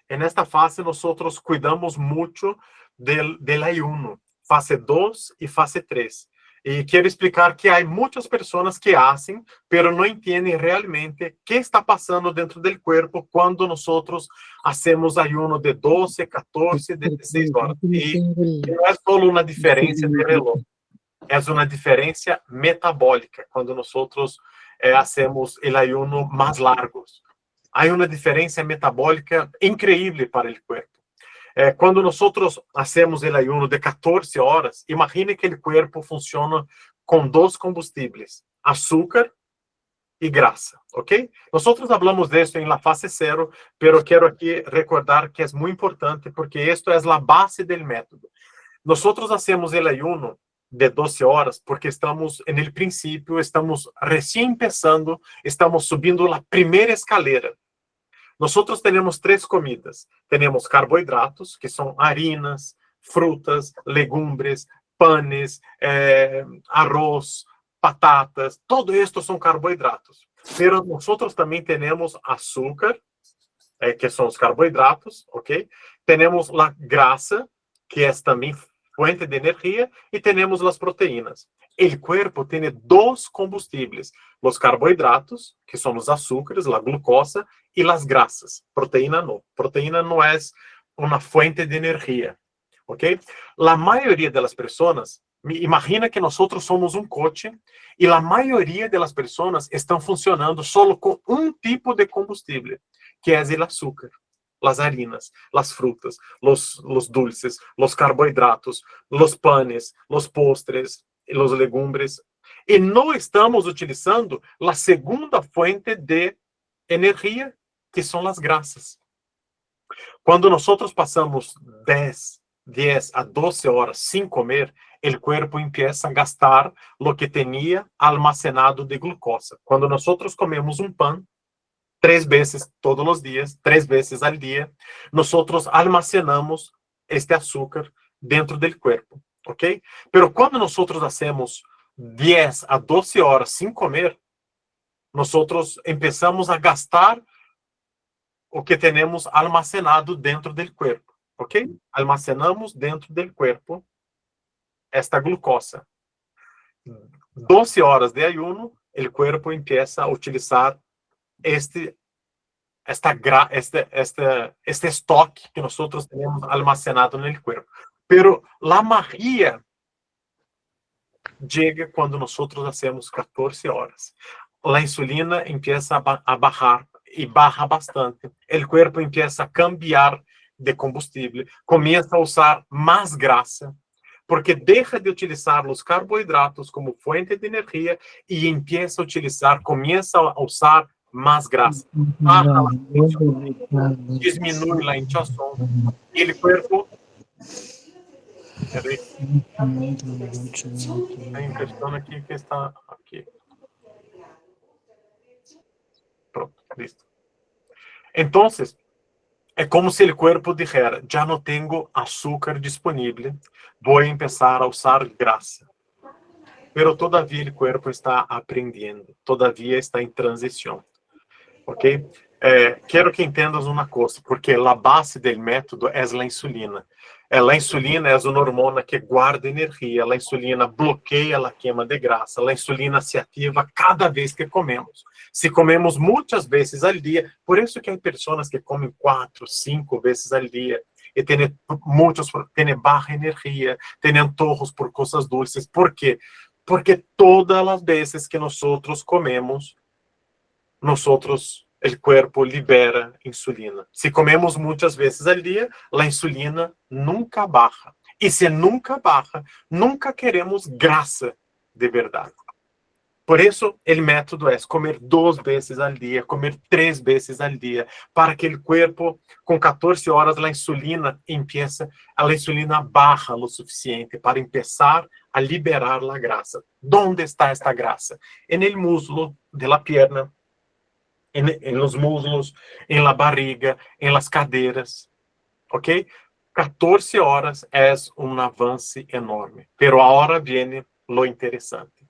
En esta fase nosotros cuidamos mucho del ayuno, fase 2 y fase 3. Y quiero explicar que hay muchas personas que hacen, pero no entienden realmente qué está pasando dentro del cuerpo cuando nosotros hacemos ayuno de 12, 14, 16 horas. Y no es solo una diferencia de reloj, es una diferencia metabólica cuando nosotros hacemos el ayuno más largos. Hay una diferencia metabólica increíble para el cuerpo. Quando nosotros hacemos el ayuno de 14 horas, imagine que el cuerpo funciona con dos combustibles, azúcar y grasa, ¿ok? Nosotros hablamos de esto en la fase 0, pero quiero aquí recordar que es muy importante porque esto es la base del método. Nosotros hacemos el ayuno de 12 horas porque estamos en el principio, estamos recién empezando, estamos subiendo la primera escalera. Nosotros tenemos 3 comidas. Tenemos carbohidratos, que son harinas, frutas, legumbres, panes, arroz, patatas. Todo esto son carbohidratos. Pero nosotros también tenemos azúcar, que son os carbohidratos, ok? Temos a grasa, que é também fuente de energia, e temos as proteínas. O corpo tem dois combustíveis, os carbohidratos, que são os açúcares, a glucosa, e as grasas. Proteína não. Proteína não é uma fuente de energia, ok? A maioria das pessoas, imagina que nós somos um coche, e a maioria das pessoas estão funcionando só com um tipo de combustível, que é o açúcar, as harinas, as frutas, os dulces, os carbohidratos, os panes, os postres, os legumbres. E não estamos utilizando a segunda fonte de energia, que são as grasas. Quando nós passamos 10 a 12 horas sem comer, o corpo começa a gastar o que tinha almacenado de glucosa. Quando nós comemos um pão, 3 vezes todos os dias, 3 vezes ao dia, nós almacenamos este açúcar dentro do corpo, ok? Pero quando nós hacemos 10 a 12 horas sem comer, nós começamos a gastar o que temos almacenado dentro do corpo, ok? Almacenamos dentro do corpo esta glucosa. 12 horas de ayuno, o corpo começa a utilizar este estoque que nós temos almacenado no corpo. Pero a magia chega quando nós hacemos 14 horas. A insulina começa a bajar e barra bastante. O corpo começa a cambiar de combustível, começa a usar mais grasa, porque deixa de utilizar os carbohidratos como fonte de energia e começa a usar mais grasa. Baja a diminui a hinchazón e o corpo. A impressão aqui que está aqui. Pronto, listo. Então, é como se o corpo dijera: já não tenho açúcar disponível, vou começar a usar grasa. Pero todavia o corpo está aprendendo, todavia está em transição. Ok? Quero que entendas uma coisa, porque a base do método é a insulina. A insulina é uma hormona que guarda energia, a insulina bloqueia a queima de grasa, a insulina se ativa cada vez que comemos. Se comemos muitas vezes ao dia, por isso que há pessoas que comem 4, 5 vezes ao dia, e têm baixa energia, têm antojos por coisas dulces. Por quê? Porque todas as vezes que nós comemos, o corpo libera insulina. Se comemos muitas vezes ao dia, a insulina nunca baja. E se nunca baja, nunca queremos grasa de verdade. Por isso, o método é comer 2 vezes ao dia, comer 3 vezes ao dia, para que o corpo, com 14 horas, a insulina baja o suficiente para começar a liberar a grasa. Onde está esta grasa? No músculo da perna, em los muslos, em la barriga, em las cadeiras, ok? 14 horas é um avanço enorme, pero agora vem lo interessante.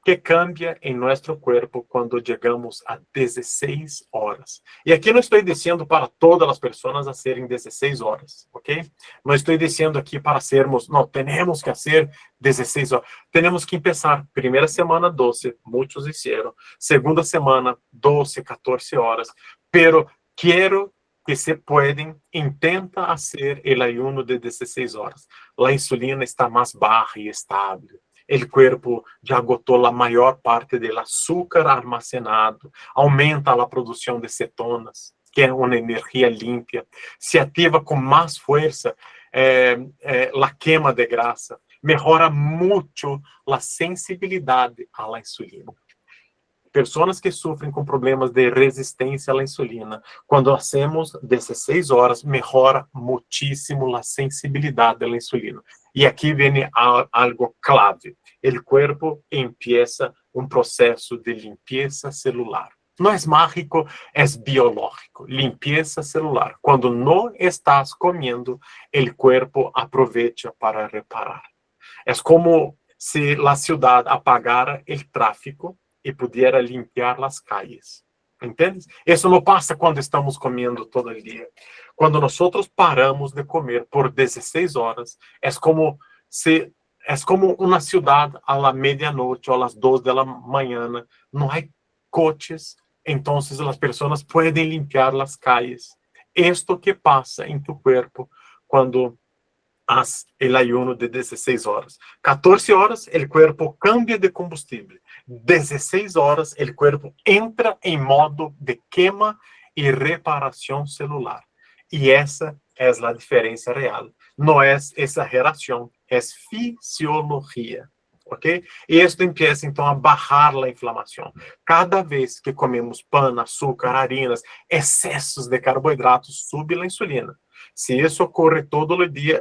que cambia em nosso corpo quando chegamos a 16 horas. E aqui não estou dizendo para todas as pessoas a serem 16 horas, ok? Não estou dizendo aqui para sermos, não, temos que fazer 16 horas. Temos que começar, primeira semana 12, muitos hicieron. Segunda semana 12, 14 horas. Pero quero que se pueden, intenta hacer el ayuno de 16 horas. La insulina está más baja y estable. El cuerpo já agotou a maior parte do açúcar armazenado, aumenta a produção de cetonas, que é uma energia limpa, se ativa com mais força a queima de grasa, melhora muito a sensibilidade à insulina. Pessoas que sofrem com problemas de resistência à insulina, quando hacemos 16 horas, melhora muitíssimo a sensibilidade à insulina. E aqui vem algo clave. O corpo empieza um processo de limpeza celular. Não é mágico, é biológico. Limpeza celular. Quando não estás comendo, o corpo aproveita para reparar. É como se a cidade apagara o tráfego e pudiera limpiar as calles. ¿Entendes? Isso não passa quando estamos comendo todo o dia. Quando nós paramos de comer por 16 horas, é como uma cidade à meia-noite ou às 2 da manhã, não há coches, então as pessoas podem limpar as calles. Isto que passa em tu corpo quando haz el ayuno de 16 horas. 14 horas, el cuerpo cambia de combustible. 16 horas, el cuerpo entra en modo de quema y reparación celular. Y esa es la diferencia real. No es exageración, es fisiología. ¿Ok? E isso empieza, então, a bajar a inflamação. Cada vez que comemos pão, açúcar, harinas, excessos de carboidratos, sube a insulina. Se isso ocorre todo o dia,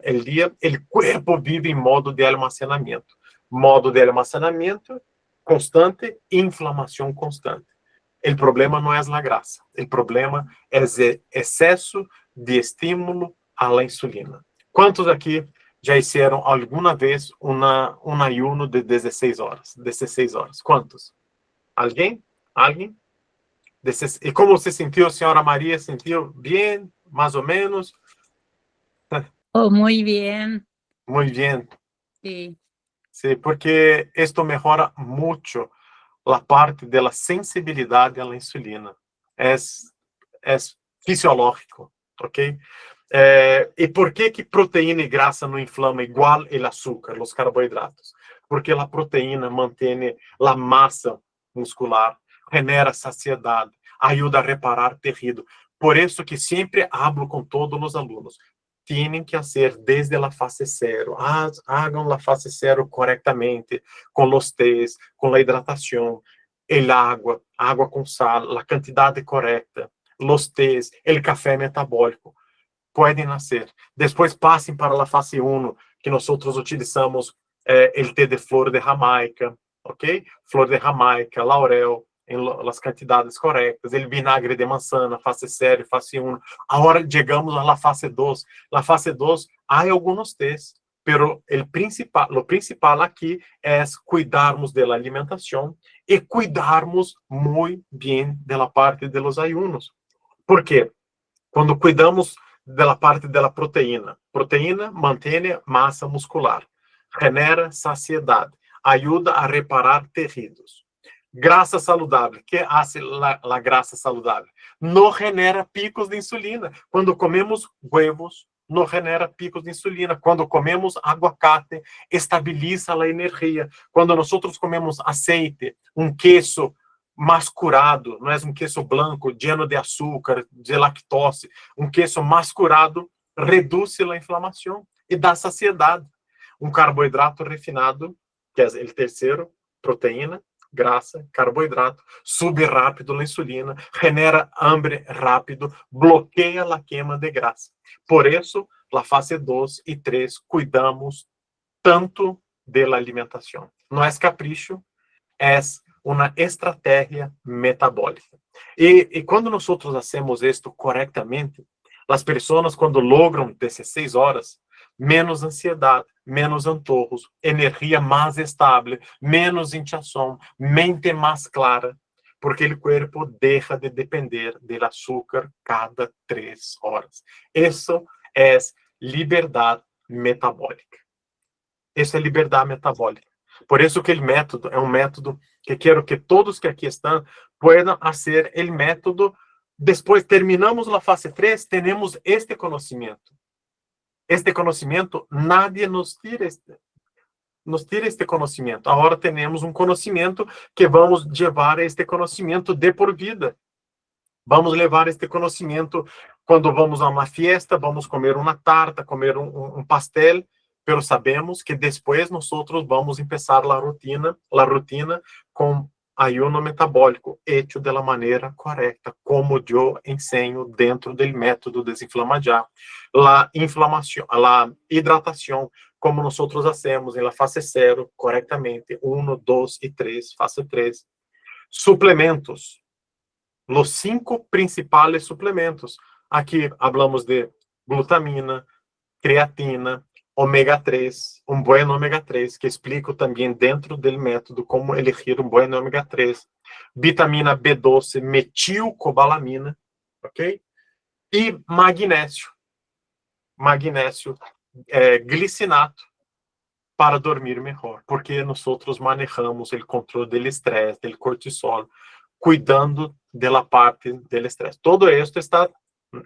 o corpo vive em modo de almacenamento. Modo de almacenamento constante, inflamação constante. O problema não é a grasa. O problema é o excesso de estímulo à insulina. Quantos aqui já hicieron alguma vez ayuno de 16 horas? 16 horas. Quantos? Alguém? Alguém? E como se sentiu, senhora Maria? Sentiu bem? Mais ou menos? Oh, muy bien. Muy bien. Sí. Sí, porque esto mejora mucho la parte de la sensibilidad a la insulina. Es fisiológico, ¿ok? E por que proteína e grasa não inflama igual o açúcar, os carboidratos? Porque a proteína mantém a massa muscular, genera saciedade, ajuda a reparar tecido. Por isso que sempre hablo com todos os alunos. Tienen que hacer desde la fase 0. Hagan la fase 0 correctamente, con los tés, con la hidratación, el agua con sal, la cantidad correcta, los tés, el café metabólico. Pueden hacer. Después pasen para la fase 1, que nosotros utilizamos el té de flor de Jamaica, ¿ok? Flor de Jamaica, laurel, em las cantidades correctas, el vinagre de manzana, fase 0, fase 1. Agora chegamos à fase 2. Na fase 2, há alguns tés, pero lo principal aqui é cuidarmos da alimentação e cuidarmos muito bem da parte de los ayunos. Por quê? Quando cuidamos da parte da proteína mantém massa muscular, genera saciedade, ajuda a reparar tecidos. Grasa saudável. Que hace a grasa saudável? Não genera picos de insulina. Quando comemos huevos, não genera picos de insulina. Quando comemos aguacate, estabiliza a energia. Quando nós comemos aceite, queso mais curado, não é queso branco, lleno de açúcar, de lactose, queso mais curado, reduz a inflamação e dá saciedade. Carboidrato refinado, que é o terceiro, proteína, grasa, carboidrato, sube rápido a insulina, genera hambre rápido, bloqueia a queima de grasa. Por isso, na fase 2 e 3, cuidamos tanto da alimentação. Não é capricho, é uma estratégia metabólica. E quando nós hacemos isto corretamente, as pessoas, quando logram 16 horas, menos ansiedade, menos antojos, energia mais estável, menos hinchazón, mente mais clara, porque o corpo deixa de depender do açúcar cada 3 horas. Isso é liberdade metabólica. Isso é liberdade metabólica. Por isso que o método é um método que quero que todos que aqui estão puedan fazer o método. Depois terminamos a fase 3, temos este conhecimento. Este conhecimento, nadie nos tira este conhecimento. Agora temos um conhecimento que vamos levar este conhecimento de por vida. Vamos levar este conhecimento quando vamos a uma fiesta, vamos comer uma tarta, comer um pastel, pero sabemos que depois nós vamos começar a rotina com ayuno metabólico, hecho de la maneira correta, como eu ensino dentro do método Desinflama Já. La inflamação, la hidratação, como nós hacemos na fase 0, corretamente, 1, 2 e 3, fase 3. Suplementos. Os 5 principais suplementos. Aqui falamos de glutamina, creatina, ômega 3, um bom ômega 3, que explico também dentro do método como elegir um bom ômega 3, vitamina B12, metilcobalamina, ok? E magnésio, glicinato, para dormir melhor, porque nós manejamos o controle do estresse, do cortisol, cuidando da parte do estresse. Todo isso está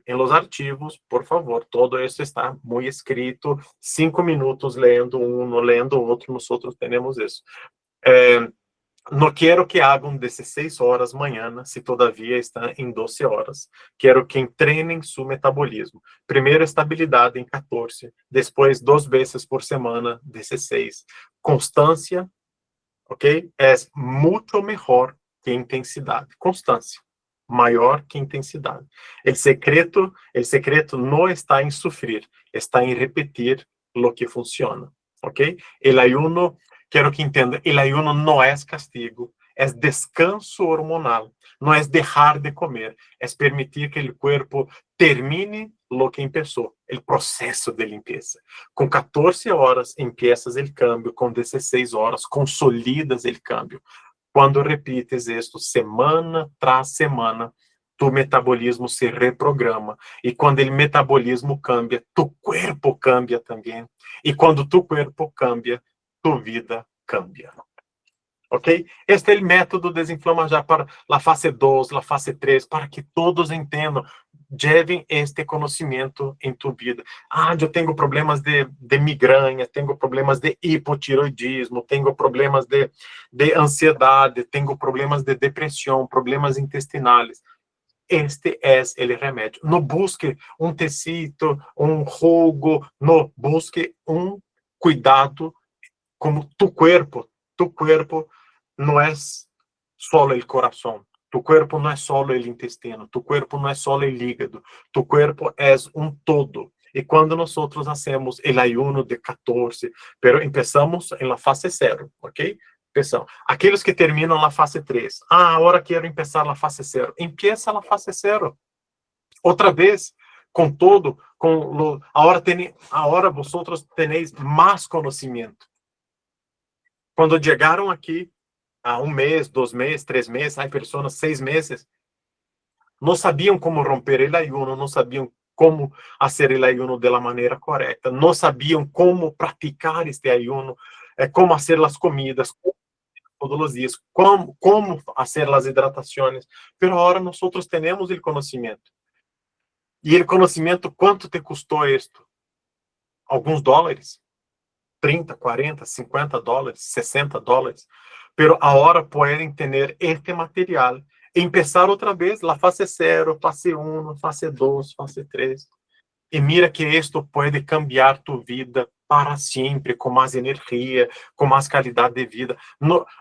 em los archivos, por favor, todo isso está muito escrito, 5 minutos lendo um, lendo outro, nós temos isso. Não quero que hagam 16 horas amanhã, se todavia está em 12 horas. Quero que treinem seu metabolismo. Primeiro, estabilidade em 14, depois 2 vezes por semana, 16. Constância, ok? É muito melhor que intensidade. Constância. Maior que intensidade. O secreto não está em sofrer, está em repetir o que funciona, ok? O ayuno, quero que entenda, o ayuno não é castigo, é descanso hormonal, não é deixar de comer, é permitir que o corpo termine o que começou, o processo de limpeza. Com 14 horas, empiezas o cambio, com 16 horas, consolidas o cambio. Quando repites isto semana tras semana, tu metabolismo se reprograma. E quando o metabolismo cambia, tu corpo cambia também. E quando tu corpo cambia, tu vida cambia. Ok? Este é o método Desinflama Já para a fase 2, a fase 3, para que todos entendam. Levem este conhecimento em tu vida. Eu tenho problemas de migrânia, tenho problemas de hipotiroidismo, tenho problemas de ansiedade, tenho problemas de depressão, problemas intestinais. Este é o remédio. Não busque um tecito, um jugo, não busque um cuidado como tu corpo. Tu corpo não é só o coração. Tu corpo não é só o intestino, tu corpo não é só o hígado, tu corpo é um todo. E quando nós hacemos o ayuno de 14, pero empezamos em la fase 0, ok? Pessoal, aqueles que terminam a fase 3, agora quero começar a fase 0. Empieza a fase 0. Outra vez, com todo, agora vosotros tenéis mais conhecimento. Quando chegaram aqui, há 1 mês, 2 meses, 3 meses, há pessoas 6 meses, não sabiam como romper o ayuno, não sabiam como fazer o ayuno da maneira correta, não sabiam como praticar este ayuno, como fazer as comidas, todos os dias, como fazer as hidratações. Mas agora nós temos o conhecimento. E o conhecimento, quanto te custou isto? Alguns dólares? 30, 40, 50 dólares, 60 dólares. Pero agora podem ter este material e começar outra vez a fase 0, fase 1, fase 2, fase 3. E mira que isto pode cambiar tu vida para sempre, com mais energia, com mais qualidade de vida.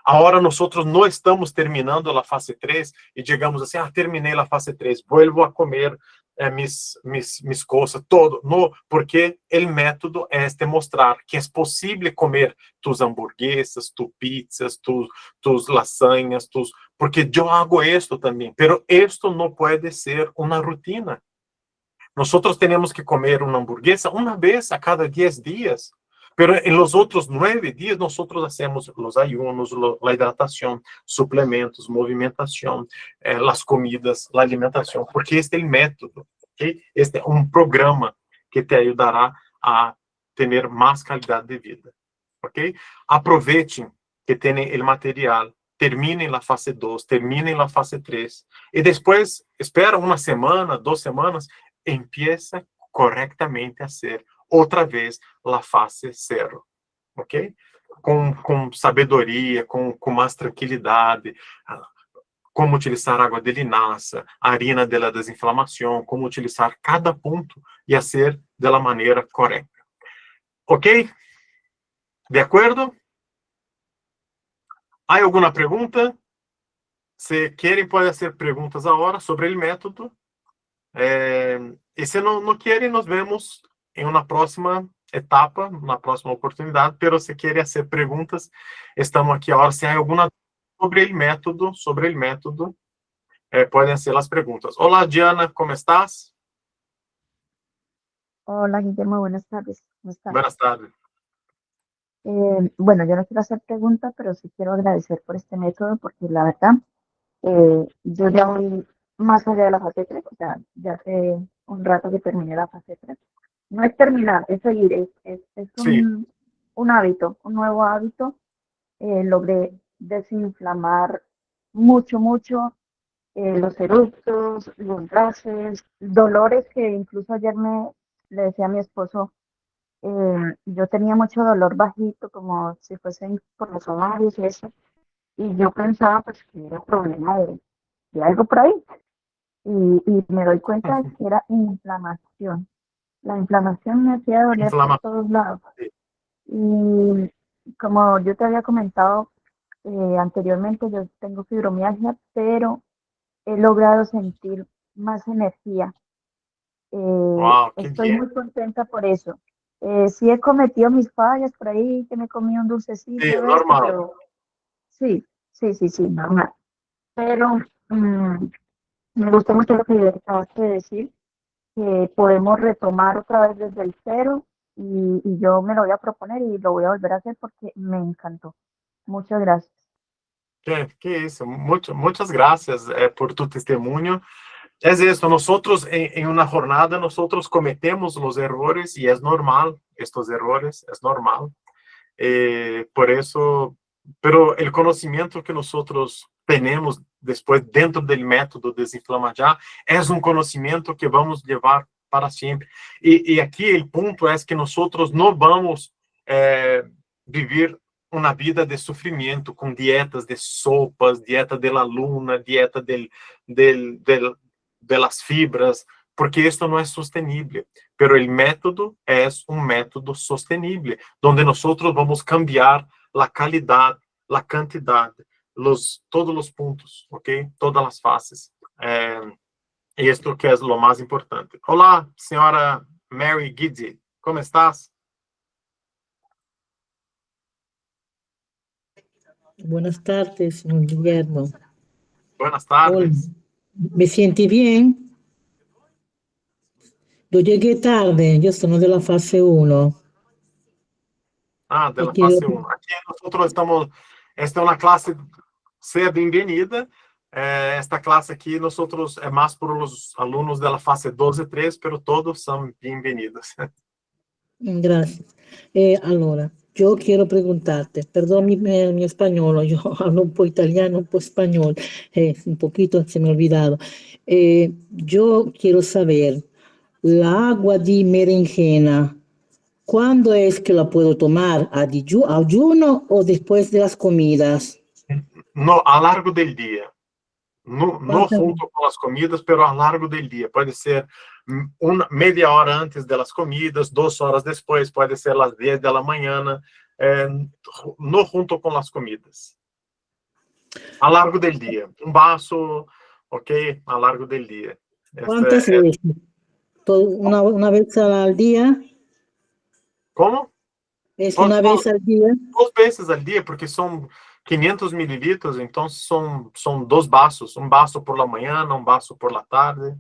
Agora nós não estamos terminando a fase 3 e digamos assim, terminei a fase 3, vuelvo a comer mis coisas, todo. Não, porque o método é mostrar que é possível comer tus hamburguesas, tus pizzas, tus lasanhas, porque eu hago isto também, pero isto não pode ser uma rotina. Nós temos que comer uma hamburguesa uma vez a cada 10 dias, Pero en los otros 9 días nosotros hacemos los ayunos, la hidratación, suplementos, movimentación, las comidas, la alimentación, porque este es el método, ¿okay? Este es un programa que te ayudará a tener más calidad de vida, ¿ok? Aprovechen que tienen el material, terminen la fase 2, terminen la fase 3, y después espera una semana, 2 semanas, empieza correctamente a hacer outra vez a fase 0, ok? Com sabedoria, com mais tranquilidade, como utilizar água de linaça, harina de la desinflamação, como utilizar cada ponto e fazer da maneira correta. Ok? De acordo? Há alguma pergunta? Se querem, podem fazer perguntas agora sobre o método. E se não querem, nos vemos em uma próxima etapa, na próxima oportunidade. Pero se querem fazer perguntas, estamos aqui agora. Se há alguma sobre o método, podem ser as perguntas. Olá, Diana, como estás? Hola, Guillermo, buenas tardes. ¿Cómo estás? Buenas tardes. Bueno, yo no quiero hacer preguntas, pero sí quiero agradecer por este método, porque la verdad, yo ya voy más allá de la fase 3, o sea, ya hace un rato que terminé la fase 3. No es terminar, es seguir, es Sí. un hábito, un nuevo hábito. Logré desinflamar mucho, los eructos, los gases, dolores que incluso ayer le decía a mi esposo, yo tenía mucho dolor bajito, como si fuesen por los ovarios y eso, y yo pensaba pues que era problema de algo por ahí, y me doy cuenta de que era inflamación. La inflamación me hacía doler por todos lados. Sí. Y como yo te había comentado anteriormente, yo tengo fibromialgia, pero he logrado sentir más energía. Wow, qué Estoy bien. muy contenta por eso. Sí he cometido mis fallas por ahí, que me comí un dulcecito Sí, de esto, normal. pero sí, normal. Pero me gustó mucho lo que acabaste de decir, que podemos retomar otra vez desde el cero, y yo me lo voy a proponer y lo voy a volver a hacer porque me encantó. Muchas gracias. Que isso, muitas graças por tu testemunho. É isso, nós em uma jornada, nós cometemos os erros e é normal, estes erros, é normal. Por isso, pero o conhecimento que nós temos depois dentro do método Desinflama Já é conhecimento que vamos levar para sempre. E aqui o ponto é que nós não vamos viver uma vida de sofrimento com dietas de sopas, dieta de la luna, dieta de las fibras, porque esto no es sostenible. Pero el método es un método sostenible, donde nosotros vamos cambiar la calidad, la cantidad, todos los puntos, ¿ok? Todas las fases. Y esto que es lo más importante. Hola, señora Mary Giddy, ¿cómo estás? Buenas tardes, señor Guillermo. Buenas tardes. Hola. ¿Me siente bien? Yo llegué tarde, yo soy de la fase 1. De la fase 1. Aquí nosotros estamos, esta es una clase, sea bienvenida. Esta clase aquí nosotros es más por los alumnos de la fase 2 y 3, pero todos son bienvenidos. Gracias. Allora, yo quiero preguntarte, perdón mi español, yo hablo un poco italiano, un poco español, un poquito se me ha olvidado. Yo quiero saber, la agua de berenjena, ¿cuándo es que la puedo tomar? ¿Ayuno o después de las comidas? No, a largo del día. No junto con las comidas, pero a largo del día. Puede ser media hora antes de las comidas, 2 horas después, puede ser las 10 de la mañana, no junto con las comidas. A largo del día. Un vaso, ok, a largo del día. ¿Cuántas veces? ¿Una vez al día? ¿Cómo? ¿Es una vez al día? 2 veces al día, porque son 500 mililitros, entonces son 2 vasos, un vaso por la mañana, un vaso por la tarde.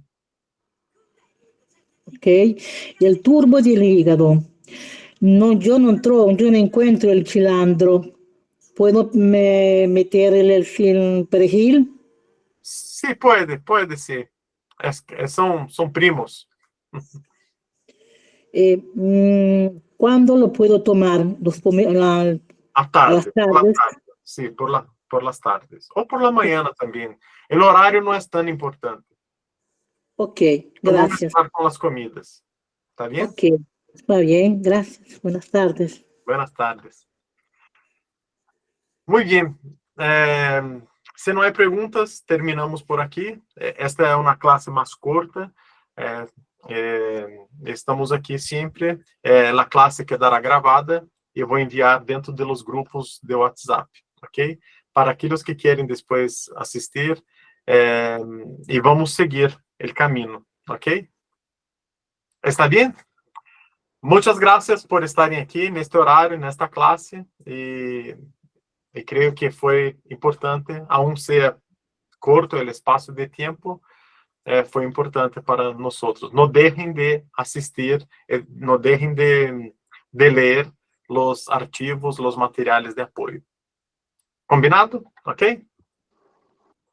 Ok, y el turbo del hígado. No, yo no encuentro el cilantro. ¿Puedo meter el perejil? Sí, puede, sí. Son primos. ¿Cuándo lo puedo tomar? A las Por la tardes. tarde, sí, por las tardes. O por la mañana también. El horario no es tan importante. Ok, Como gracias. mezclar con las comidas. ¿Está bien? Ok, está bien, gracias. Buenas tardes. Buenas tardes. Muy bien. Si no hay preguntas, terminamos por aquí. Esta es una clase más corta. Estamos aquí siempre. La clase quedará grabada e vou enviar dentro de los grupos de WhatsApp, ok? Para aqueles que querem depois assistir, e vamos seguir o caminho, ok? ¿Está bien? Muchas gracias por estarem aqui neste horário, nesta classe, e creio que foi importante, aun ser corto o espaço de tempo, foi importante para nós. Não deixem de assistir, não deixem de ler os arquivos, os materiais de apoio. Combinado? Ok?